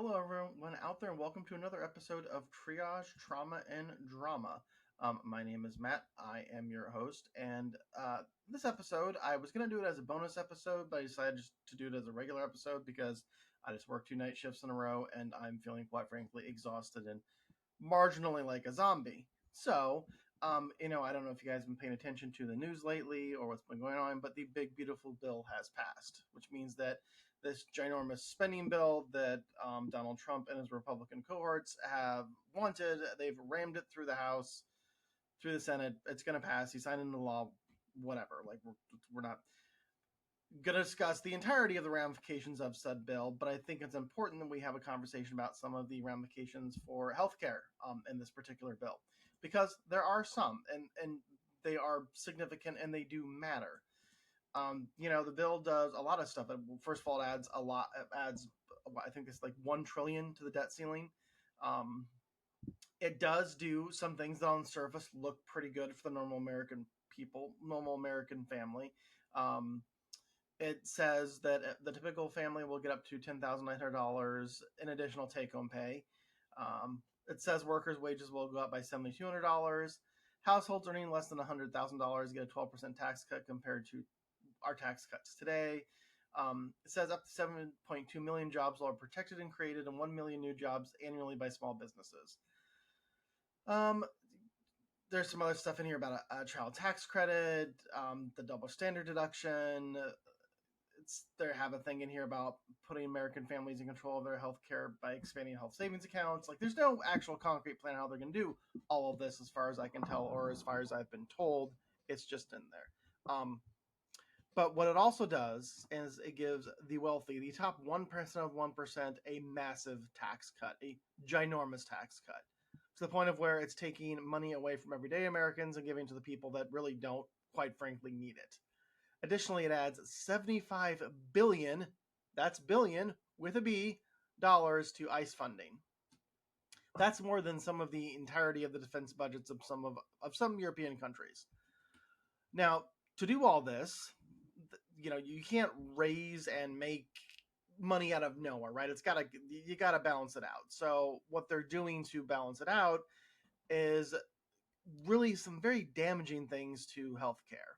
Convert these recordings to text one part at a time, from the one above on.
Hello, everyone out there, and welcome to another episode of Triage Trauma and Drama. My name is Matt. I am your host, and this episode, I was going to do it as a bonus episode, but I decided just to do it as a regular episode because I just worked 2 night shifts in a row, and I'm feeling, quite frankly, exhausted and marginally like a zombie. So, I don't know if you guys have been paying attention to the news lately or what's been going on, but the big, beautiful bill has passed, which means that this ginormous spending bill that Donald Trump and his Republican cohorts have wanted, they've rammed it through the House, through the Senate. It's going to pass. He signed into law, whatever. Like, we're not going to discuss the entirety of the ramifications of said bill, but I think it's important that we have a conversation about some of the ramifications for healthcare in this particular bill, because there are some, and they are significant and they do matter. The bill does a lot of stuff. First of all, it adds a lot. It adds, I think it's like 1 trillion to the debt ceiling. Um, it does do some things that on the surface look pretty good for the normal American people, normal American family. Um, it says that the typical family will get up to $10,900 in additional take-home pay. It says workers' wages will go up by $7,200. Households earning less than $100,000 get a 12% tax cut compared to our tax cuts today. It says up to 7.2 million jobs are protected and created, and 1 million new jobs annually by small businesses. Um, there's some other stuff in here about a child tax credit, the double standard deduction. They have a thing in here about putting American families in control of their health care by expanding health savings accounts. Like, there's no actual concrete plan how they're going to do all of this, as far as I can tell, or as far as I've been told. It's just in there. But what it also does is it gives the wealthy, the top 1% of 1%, a massive tax cut, a ginormous tax cut, to the point of where it's taking money away from everyday Americans and giving to the people that really don't, quite frankly, need it. Additionally, it adds 75 billion, that's billion with a B, dollars to ICE funding. That's more than some of the entirety of the defense budgets of some European countries. Now, to do all this, you can't raise and make money out of nowhere, right? You gotta balance it out. So what they're doing to balance it out is really some very damaging things to healthcare.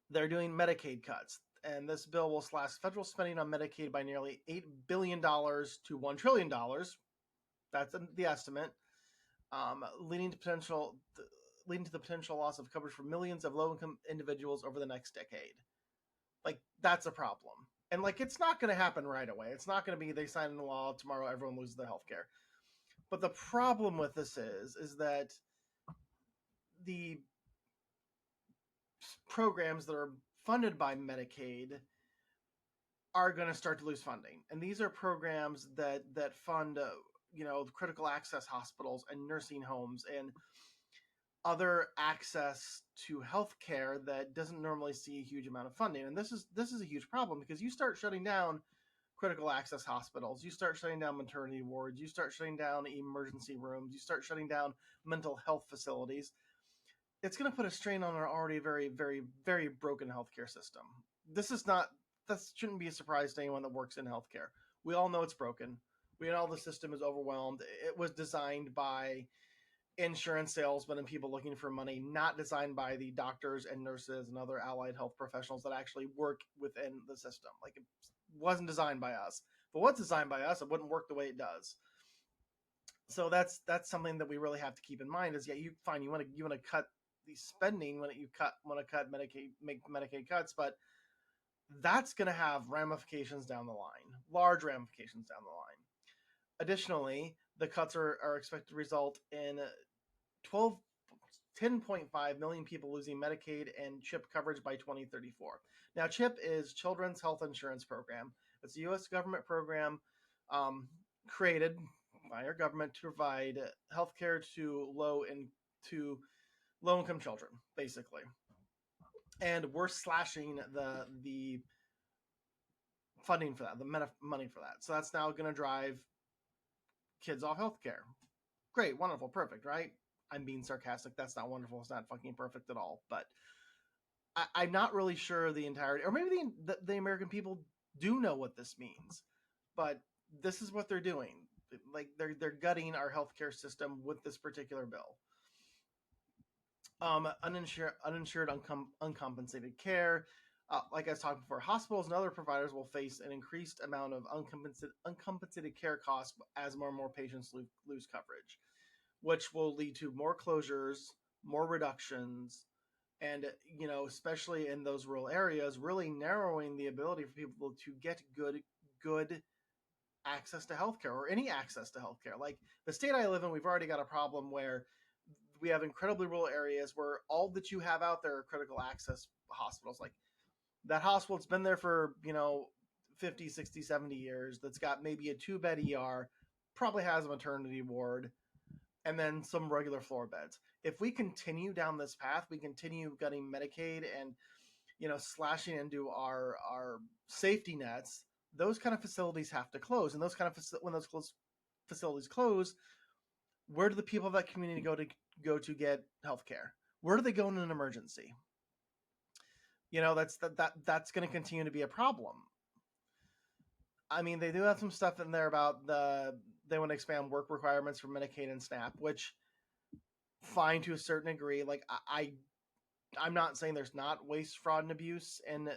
They're doing Medicaid cuts, and this bill will slash federal spending on Medicaid by nearly $8 billion to $1 trillion. That's the estimate, leading to the potential loss of coverage for millions of low-income individuals over the next decade. Like, that's a problem. And, like, it's not going to happen right away. It's not going to be they sign into law, tomorrow everyone loses their health care. But the problem with this is that the programs that are funded by Medicaid are going to start to lose funding. And these are programs that fund, critical access hospitals and nursing homes and other access to healthcare that doesn't normally see a huge amount of funding. And this is a huge problem, because you start shutting down critical access hospitals, you start shutting down maternity wards, you start shutting down emergency rooms, you start shutting down mental health facilities. It's going to put a strain on our already very, very, very broken healthcare system. This shouldn't be a surprise to anyone that works in healthcare. We all know it's broken. We know the system is overwhelmed. It was designed by insurance salesmen and people looking for money, not designed by the doctors and nurses and other allied health professionals that actually work within the system. Like, it wasn't designed by us. But what's designed by us, it wouldn't work the way it does. So that's something that we really have to keep in mind. Is you want to cut the spending when you want to cut Medicaid, make Medicaid cuts, but that's going to have ramifications down the line, large ramifications down the line. Additionally, the cuts are expected to result in 10.5 million people losing Medicaid and CHIP coverage by 2034. Now, CHIP is Children's Health Insurance Program. It's a U.S. government program created by our government to provide health care to low-income children, basically. And we're slashing the funding for that, the money for that. So that's now going to drive kids off healthcare. Great, wonderful, perfect, right? I'm being sarcastic. That's not wonderful. It's not fucking perfect at all. But I'm not really sure the entirety, or maybe the American people do know what this means. but this is what they're doing. Like they're gutting our healthcare system with this particular bill. Uninsured uncompensated care. Like I was talking before, hospitals and other providers will face an increased amount of uncompensated care costs as more and more patients lose coverage, which will lead to more closures, more reductions, and especially in those rural areas, really narrowing the ability for people to get good access to healthcare or any access to healthcare. Like the state I live in, we've already got a problem where we have incredibly rural areas where all that you have out there are critical access hospitals. Like that hospital's been there for 50, 60, 70 years, that's got maybe a 2-bed ER, probably has a maternity ward, and then some regular floor beds. If we continue down this path, we continue getting Medicaid and slashing into our safety nets, those kind of facilities have to close. And those kind of when those facilities close, where do the people of that community go to get health care? Where do they go in an emergency? That's going to continue to be a problem. I mean, they do have some stuff in there about they want to expand work requirements for Medicaid and SNAP, which fine to a certain degree. Like I'm not saying there's not waste, fraud, and abuse in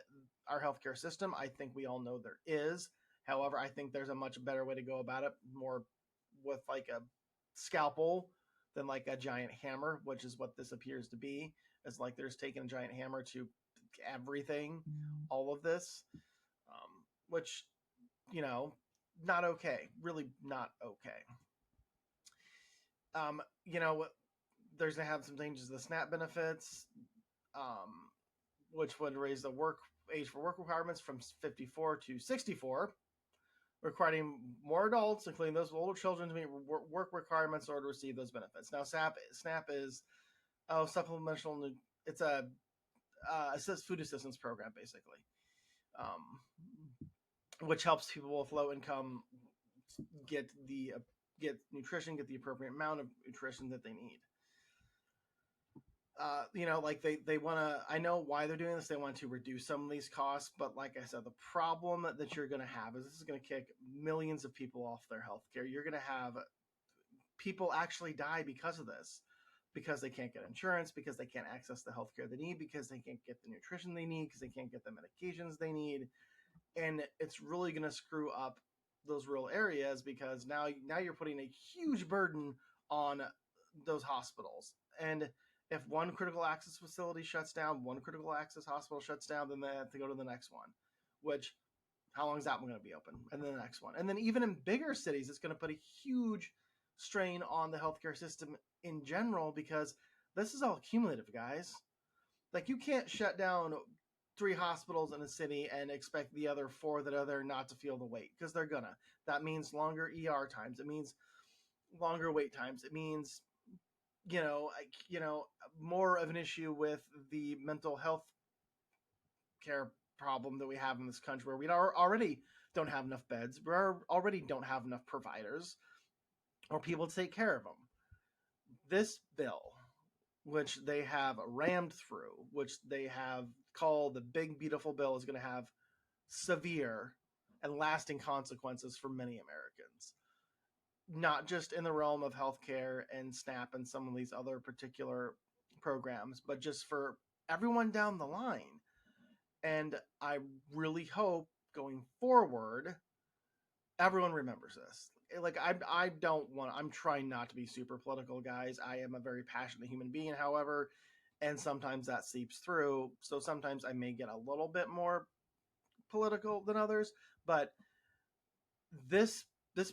our healthcare system. I think we all know there is. However, I think there's a much better way to go about it, more with like a scalpel than like a giant hammer, which is what this appears to be. It's like they're just taking a giant hammer to everything, all of this, which, not okay. Really not okay. There's going to have some changes to the SNAP benefits, which would raise the age for work requirements from 54 to 64, requiring more adults, including those with older children, to meet work requirements in order to receive those benefits. Now, SNAP is supplemental. It's a food assistance program, basically, which helps people with low income get nutrition, get the appropriate amount of nutrition that they need. Like they want to, I know why they're doing this. They want to reduce some of these costs, but like I said, the problem that you're going to have is this is going to kick millions of people off their health care. You're going to have people actually die because of this, because they can't get insurance, because they can't access the health care they need, because they can't get the nutrition they need, because they can't get the medications they need. And it's really going to screw up those rural areas, because now you're putting a huge burden on those hospitals. And if one critical access facility shuts down, one critical access hospital shuts down, then they have to go to the next one, which, how long is that one going to be open? And then the next one. And then even in bigger cities, it's going to put a huge strain on the healthcare system in general, because this is all cumulative, guys. Like, you can't shut down 3 hospitals in a city and expect the other 4 that are there not to feel the weight, because they're gonna. That means longer ER times. It means longer wait times. It means more of an issue with the mental health care problem that we have in this country, where we already don't have enough beds, we already don't have enough providers or people to take care of them. This bill, which they have rammed through, which they have called the big beautiful bill, is going to have severe and lasting consequences for many Americans. Not just in the realm of healthcare and SNAP and some of these other particular programs, but just for everyone down the line. And I really hope going forward, everyone remembers this. Like, I'm trying not to be super political, guys. I am a very passionate human being, however, and sometimes that seeps through. So sometimes I may get a little bit more political than others, but this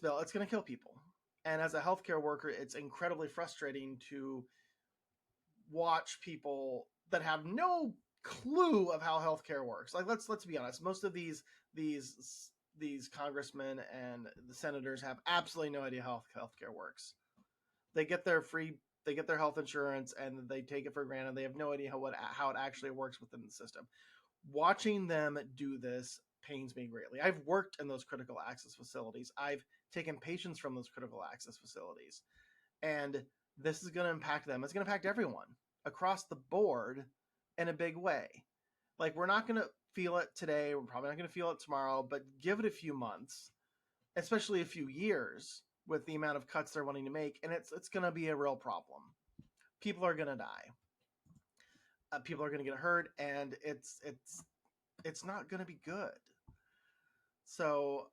bill, it's going to kill people. And as a healthcare worker, it's incredibly frustrating to watch people that have no clue of how healthcare works. Like, let's be honest. Most of these congressmen and the senators have absolutely no idea how healthcare works. They get their health insurance and they take it for granted. They have no idea how it actually works within the system. Watching them do this pains me greatly. I've worked in those critical access facilities. I've taken patients from those critical access facilities. And this is going to impact them. It's going to impact everyone across the board in a big way. Like, we're not going to feel it today. We're probably not going to feel it tomorrow, but give it a few months. especially a few years with the amount of cuts they're wanting to make, and it's going to be a real problem. People are going to die. People are going to get hurt, and it's not going to be good. So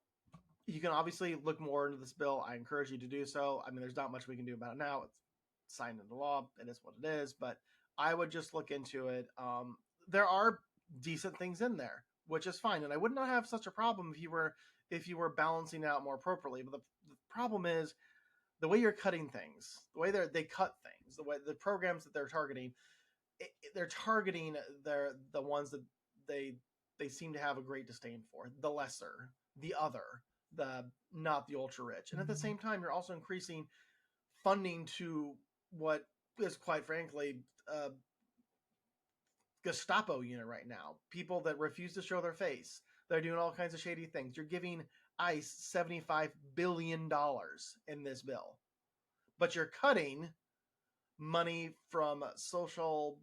you can obviously look more into this bill. I encourage you to do so. I mean, there's not much we can do about it now. It's signed into law. It is what it is. But I would just look into it. There are decent things in there, which is fine, and I would not have such a problem if you were balancing out more appropriately. But the problem is the way you're cutting things, the way they cut things, the way the programs that they're targeting. They're targeting the ones that they they seem to have a great disdain for, the lesser, the other, the not the ultra rich. And at the same time, you're also increasing funding to what is quite frankly a Gestapo unit right now. People that refuse to show their face. They're doing all kinds of shady things. You're giving ICE $75 billion in this bill, but you're cutting money from social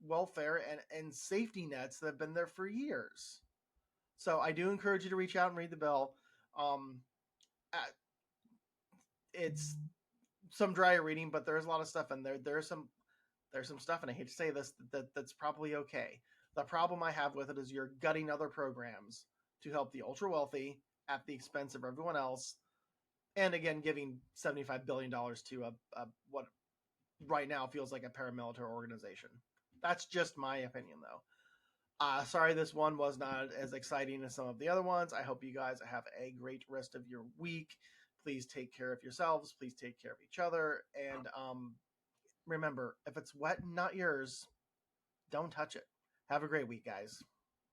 welfare and safety nets that have been there for years. So I do encourage you to reach out and read the bill. Um, it's some dry reading, but there's a lot of stuff in there. There's some stuff, and I hate to say this, that's probably okay. The problem I have with it is you're gutting other programs to help the ultra wealthy at the expense of everyone else, and again, giving $75 billion to a what right now feels like a paramilitary organization. That's just my opinion, though. Sorry, this one was not as exciting as some of the other ones. I hope you guys have a great rest of your week. Please take care of yourselves. Please take care of each other. And remember, if it's wet and not yours, don't touch it. Have a great week, guys.